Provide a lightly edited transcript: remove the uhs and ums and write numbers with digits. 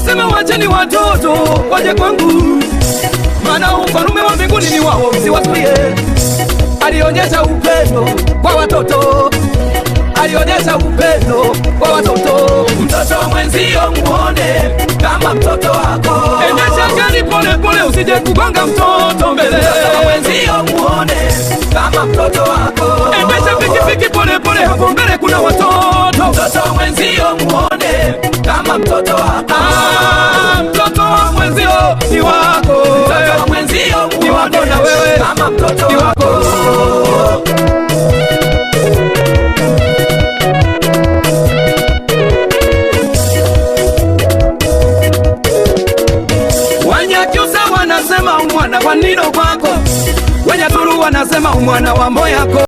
alisema wacheni watoto waje kwangu, maana ufalme wa mbinguni ni wao, msiwazuie. Alionyesha upendo kwa watoto, alionyesha upendo kwa watoto. Mtoto mwenzio muone kama mtoto wako. Endesha gari pole pole, usije kugonga mtoto mbele. Mtoto mwenzio muone kama mtoto wako. Endesha pikipiki pole pole, hapo mbele kuna watoto. Mtoto mwenzio muone kama mtoto wako. Mtoto mwenzio ni wako. Mtoto mwenzio muone na wewe kama mtoto wako. Wanyakyusa wanasema umwana wa Nino kwako, Wanyaturu wanasema umwana wa Mboyako.